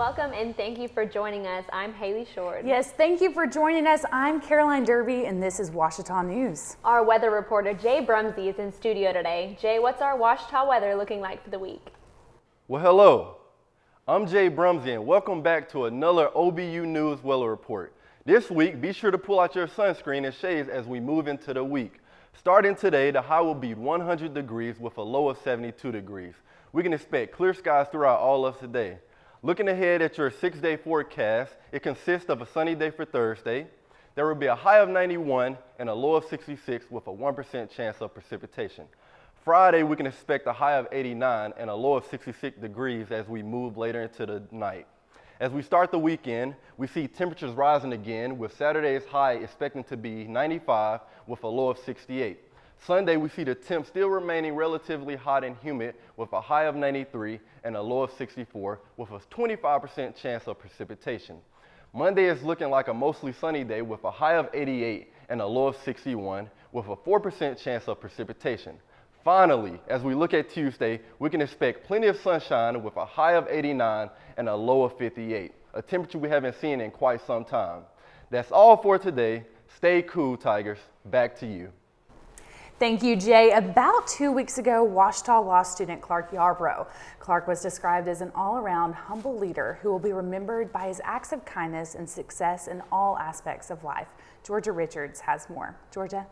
Welcome and thank you for joining us. I'm Haley Shourd. Yes, thank you for joining us. I'm Caroline Derby and this is Ouachita News. Our weather reporter Jay Brumsey is in studio today. Jay, what's our Ouachita weather looking like for the week? Well, hello. I'm Jay Brumsey and welcome back to another OBU News weather report. This week, be sure to pull out your sunscreen and shades as we move into the week. Starting today, the high will be 100 degrees with a low of 72 degrees. We can expect clear skies throughout all of today. Looking ahead at your 6-day forecast, it consists of a sunny day for Thursday. There will be a high of 91 and a low of 66 with a 1% chance of precipitation. Friday, we can expect a high of 89 and a low of 66 degrees as we move later into the night. As we start the weekend, we see temperatures rising again, with Saturday's high expecting to be 95 with a low of 68. Sunday, we see the temp still remaining relatively hot and humid with a high of 93 and a low of 64 with a 25% chance of precipitation. Monday is looking like a mostly sunny day with a high of 88 and a low of 61 with a 4% chance of precipitation. Finally, as we look at Tuesday, we can expect plenty of sunshine with a high of 89 and a low of 58, a temperature we haven't seen in quite some time. That's all for today. Stay cool, Tigers. Back to you. Thank you, Jay. About 2 weeks ago, Ouachita Law student Clark Yarbrough. Clark was described as an all-around humble leader who will be remembered by his acts of kindness and success in all aspects of life. Georgia Richards has more. Georgia?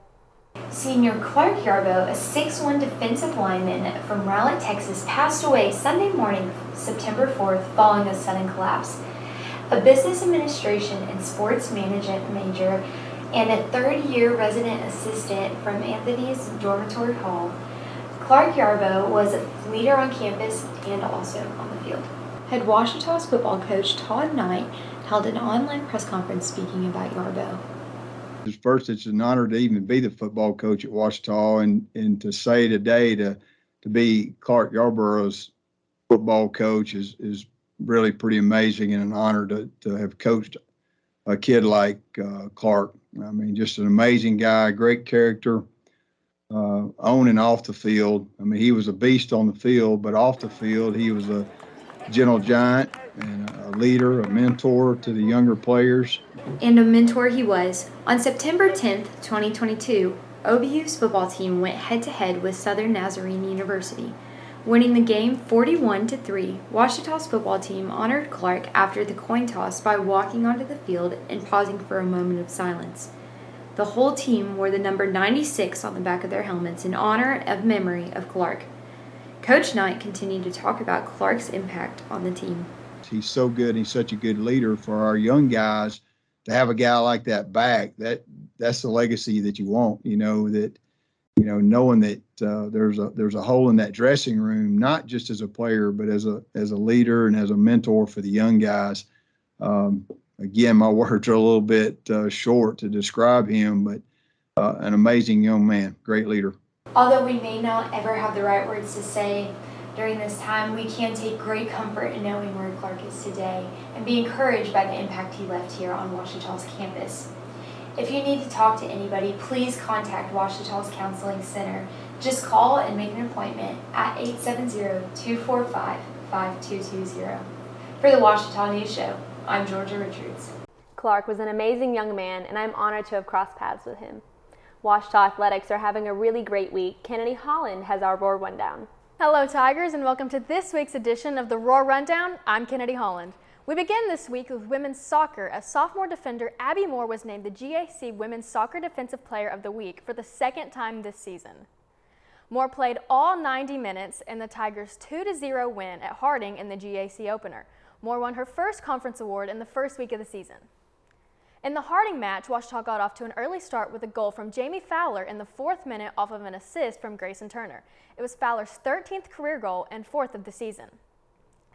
Senior Clark Yarbrough, a 6'1" defensive lineman from Rowlett, Texas, passed away Sunday morning, September 4th, following a sudden collapse. A business administration and sports management major and a third-year resident assistant from Anthony's Dormitory Hall, Clark Yarbrough was a leader on campus and also on the field. Head Ouachita's football coach Todd Knight held an online press conference speaking about Yarbrough. First, it's an honor to even be the football coach at Ouachita, and to say today to be Clark Yarbrough's football coach is really pretty amazing, and an honor to have coached a kid like Clark. I mean, just an amazing guy, great character, on and off the field. I mean, he was a beast on the field, but off the field, he was a gentle giant and a leader, a mentor to the younger players. And a mentor he was. On September 10th, 2022, OBU's football team went head-to-head with Southern Nazarene University. Winning the game 41-3, Ouachita's football team honored Clark after the coin toss by walking onto the field and pausing for a moment of silence. The whole team wore the number 96 on the back of their helmets in honor of memory of Clark. Coach Knight continued to talk about Clark's impact on the team. He's so good. He's such a good leader for our young guys. To have a guy like that back, that's the legacy that you want. Knowing that there's a hole in that dressing room, not just as a player, but as a leader and as a mentor for the young guys. Again, my words are a little bit short to describe him, but an amazing young man, great leader. Although we may not ever have the right words to say during this time, we can take great comfort in knowing where Clark is today and be encouraged by the impact he left here on Ouachita's campus. If you need to talk to anybody, please contact Ouachita's Counseling Center. Just call and make an appointment at 870-245-5220. For the Ouachita News Show, I'm Georgia Richards. Clark was an amazing young man, and I'm honored to have crossed paths with him. Ouachita Athletics are having a really great week. Kennedy Holland has our Roar Rundown. Hello, Tigers, and welcome to this week's edition of the Roar Rundown. I'm Kennedy Holland. We begin this week with women's soccer, as sophomore defender Abby Moore was named the GAC Women's Soccer Defensive Player of the Week for the second time this season. Moore played all 90 minutes in the Tigers' 2-0 win at Harding in the GAC opener. Moore won her first conference award in the first week of the season. In the Harding match, Ouachita got off to an early start with a goal from Jamie Fowler in the 4th minute off of an assist from Grayson Turner. It was Fowler's 13th career goal and 4th of the season.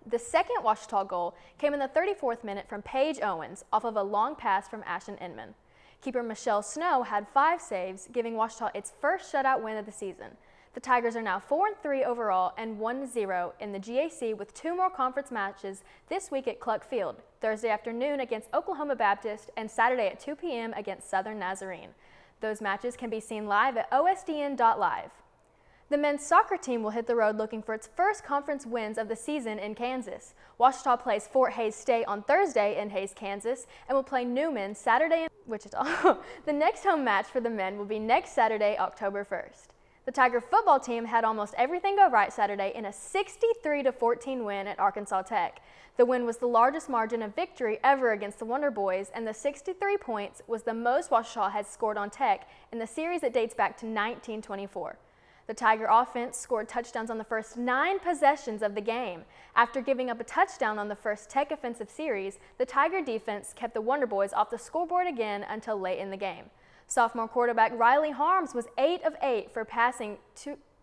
The second Ouachita goal came in the 34th minute from Paige Owens off of a long pass from Ashton Inman. Keeper Michelle Snow had 5 saves, giving Ouachita its first shutout win of the season. The Tigers are now 4-3 overall and 1-0 in the GAC, with 2 more conference matches this week at Cluck Field, Thursday afternoon against Oklahoma Baptist and Saturday at 2 p.m. against Southern Nazarene. Those matches can be seen live at osdn.live. The men's soccer team will hit the road looking for its first conference wins of the season in Kansas. Ouachita plays Fort Hays State on Thursday in Hays, Kansas, and will play Newman Saturday in Wichita. The next home match for the men will be next Saturday, October 1st. The Tiger football team had almost everything go right Saturday in a 63-14 win at Arkansas Tech. The win was the largest margin of victory ever against the Wonder Boys, and the 63 points was the most Ouachita has scored on Tech in the series that dates back to 1924. The Tiger offense scored touchdowns on the first 9 possessions of the game. After giving up a touchdown on the first Tech offensive series, the Tiger defense kept the Wonder Boys off the scoreboard again until late in the game. Sophomore quarterback Riley Harms was 8 of 8 for passing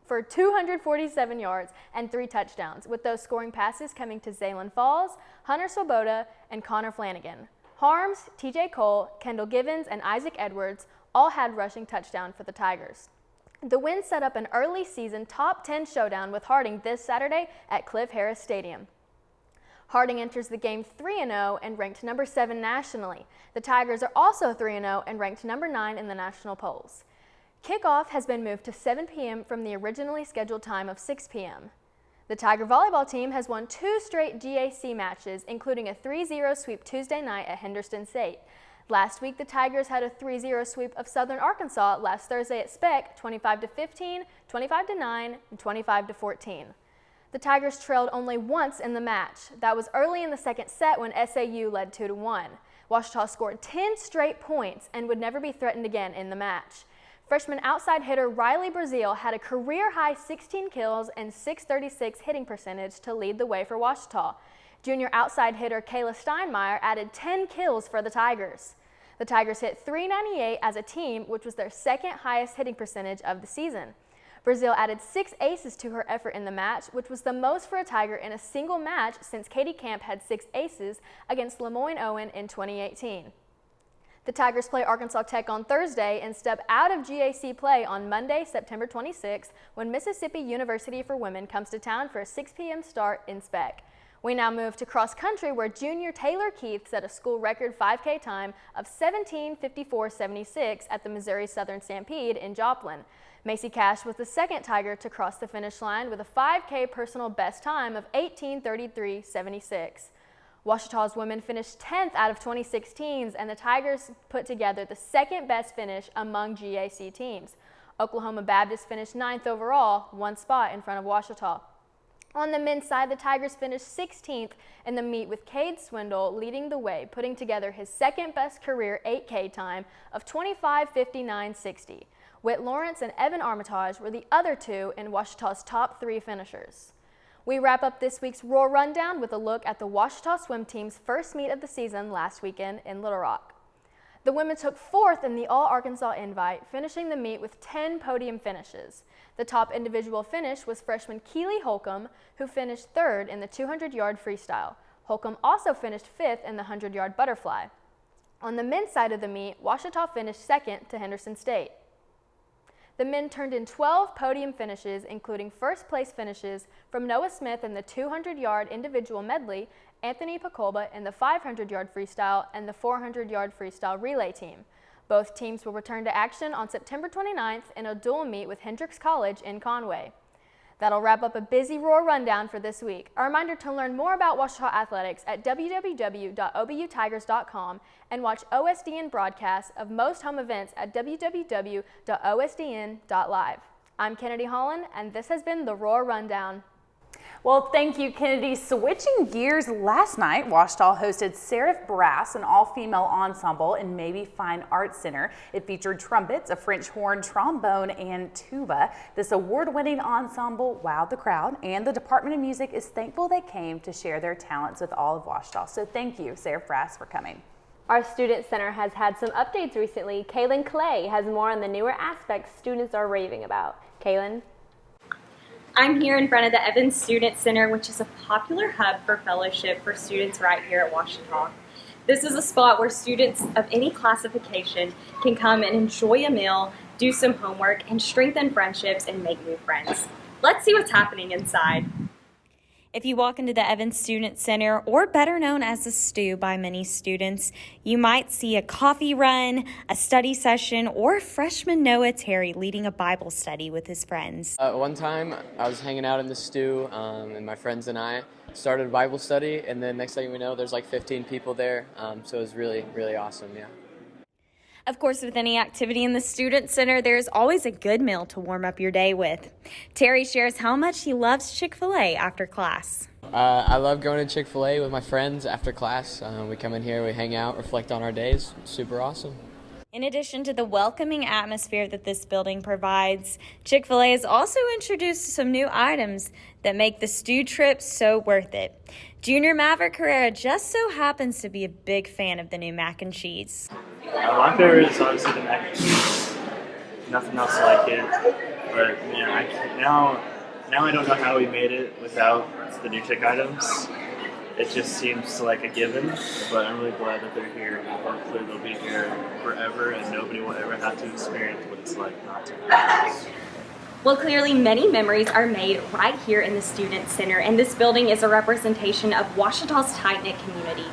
for 247 yards and 3 touchdowns, with those scoring passes coming to Zaylen Falls, Hunter Swoboda, and Connor Flanagan. Harms, TJ Cole, Kendall Givens, and Isaac Edwards all had rushing touchdown for the Tigers. The win set up an early season top 10 showdown with Harding this Saturday at Cliff Harris Stadium. Harding enters the game 3-0 and ranked number 7 nationally. The Tigers are also 3-0 and ranked number 9 in the national polls. Kickoff has been moved to 7 p.m. from the originally scheduled time of 6 p.m. The Tiger volleyball team has won 2 straight GAC matches, including a 3-0 sweep Tuesday night at Henderson State. Last week, the Tigers had a 3-0 sweep of Southern Arkansas last Thursday at Spec, 25-15, 25-9, and 25-14. The Tigers trailed only once in the match. That was early in the second set when SAU led 2-1. Ouachita scored 10 straight points and would never be threatened again in the match. Freshman outside hitter Riley Brazil had a career-high 16 kills and 636 hitting percentage to lead the way for Ouachita. Junior outside hitter Kayla Steinmeier added 10 kills for the Tigers. The Tigers hit .398 as a team, which was their second highest hitting percentage of the season. Brazil added 6 aces to her effort in the match, which was the most for a Tiger in a single match since Katie Camp had 6 aces against Lemoyne Owen in 2018. The Tigers play Arkansas Tech on Thursday and step out of GAC play on Monday, September 26th, when Mississippi University for Women comes to town for a 6 p.m. start in Spec. We now move to cross country, where junior Taylor Keith set a school record 5K time of 17:54.76 at the Missouri Southern Stampede in Joplin. Macy Cash was the second Tiger to cross the finish line with a 5K personal best time of 18:33.76. Ouachita's women finished 10th out of 26 teams, and the Tigers put together the second best finish among GAC teams. Oklahoma Baptist finished 9th overall, 1 spot in front of Ouachita. On the men's side, the Tigers finished 16th in the meet, with Cade Swindle leading the way, putting together his second best career 8K time of 25:59.60. Whit Lawrence and Evan Armitage were the other 2 in Ouachita's top 3 finishers. We wrap up this week's Roar Rundown with a look at the Ouachita swim team's first meet of the season last weekend in Little Rock. The women took 4th in the All-Arkansas Invite, finishing the meet with 10 podium finishes. The top individual finish was freshman Keely Holcomb, who finished 3rd in the 200-yard freestyle. Holcomb also finished 5th in the 100-yard butterfly. On the men's side of the meet, Ouachita finished 2nd to Henderson State. The men turned in 12 podium finishes, including first-place finishes from Noah Smith in the 200-yard individual medley, Anthony Pacolba in the 500-yard freestyle, and the 400-yard freestyle relay team. Both teams will return to action on September 29th in a dual meet with Hendrix College in Conway. That'll wrap up a busy Roar Rundown for this week. A reminder to learn more about Ouachita athletics at www.obutigers.com and watch OSDN broadcasts of most home events at www.osdn.live. I'm Kennedy Holland, and this has been the Roar Rundown. Well, thank you, Kennedy. Switching gears, last night, Ouachita hosted Seraph Brass, an all-female ensemble in Maybe Fine Arts Center. It featured trumpets, a French horn, trombone, and tuba. This award-winning ensemble wowed the crowd, and the Department of Music is thankful they came to share their talents with all of Ouachita. So thank you, Seraph Brass, for coming. Our Student Center has had some updates recently. Kaylin Clay has more on the newer aspects students are raving about. Kaylin? I'm here in front of the Evans Student Center, which is a popular hub for fellowship for students right here at Ouachita. This is a spot where students of any classification can come and enjoy a meal, do some homework, and strengthen friendships and make new friends. Let's see what's happening inside. If you walk into the Evans Student Center, or better known as the Stew by many students, you might see a coffee run, a study session, or freshman Noah Terry leading a Bible study with his friends. One time I was hanging out in the stew and my friends and I started a Bible study, and then next thing we know there's like 15 people there, so it was really, really awesome, yeah. Of course, with any activity in the Student Center, there's always a good meal to warm up your day with. Terry shares how much he loves Chick-fil-A after class. I love going to Chick-fil-A with my friends after class. We come in here, we hang out, reflect on our days. Super awesome. In addition to the welcoming atmosphere that this building provides, Chick-fil-A has also introduced some new items that make the stew trip so worth it. Junior Maverick Herrera just so happens to be a big fan of the new mac and cheese. My favorite is obviously the mac and cheese. Nothing else like it. But now I don't know how we made it without the new chick items. It just seems like a given, but I'm really glad that they're here. Hopefully they'll be here forever and nobody will ever have to experience what it's like not to. Well, clearly many memories are made right here in the Student Center, and this building is a representation of Ouachita's tight-knit community.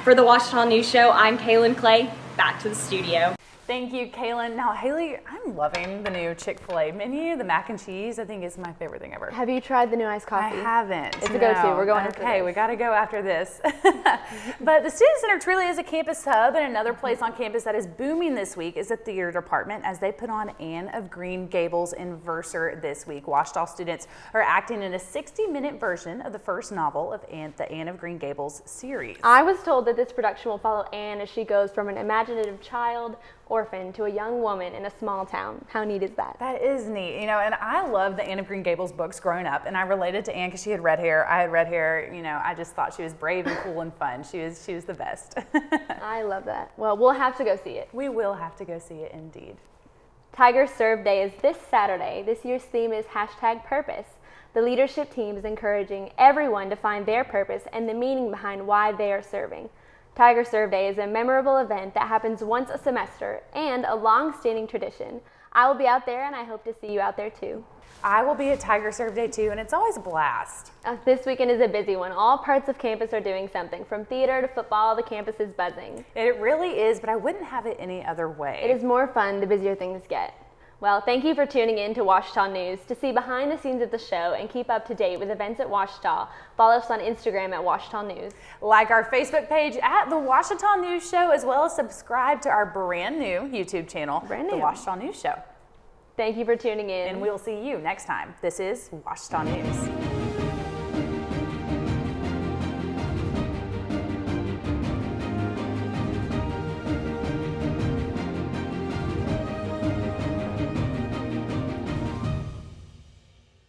For the Ouachita News Show, I'm Kaylin Clay. Back to the studio. Thank you, Kaylin. Now, Haley, I'm loving the new Chick-fil-A menu. The mac and cheese, I think, is my favorite thing ever. Have you tried the new iced coffee? I haven't. It's a go-to. We're going after Okay, this. we got to go after this. But the Student Center truly is a campus hub, and another place on campus that is booming this week is the theater department as they put on Anne of Green Gables in Verser this week. Ouachita students are acting in a 60-minute version of the first novel of the Anne of Green Gables series. I was told that this production will follow Anne as she goes from an imaginative child orphan to a young woman in a small town. How neat is that? That is neat, and I love the Anne of Green Gables books growing up, and I related to Anne because she had red hair. I had red hair. I just thought she was brave and cool and fun. She was the best. I love that. Well, we'll have to go see it. We will have to go see it indeed. Tiger Serve Day is this Saturday. This year's theme is #purpose. The leadership team is encouraging everyone to find their purpose and the meaning behind why they are serving. Tiger Serve Day is a memorable event that happens once a semester and a long-standing tradition. I will be out there, and I hope to see you out there too. I will be at Tiger Serve Day too, and it's always a blast. This weekend is a busy one. All parts of campus are doing something. From theater to football, the campus is buzzing. It really is, but I wouldn't have it any other way. It is more fun the busier things get. Well, thank you for tuning in to Ouachita News. To see behind the scenes of the show and keep up to date with events at Ouachita, follow us on Instagram at Ouachita News. Like our Facebook page at the Ouachita News Show, as well as subscribe to our brand new YouTube channel, the Ouachita News Show. Thank you for tuning in. And we'll see you next time. This is Ouachita News.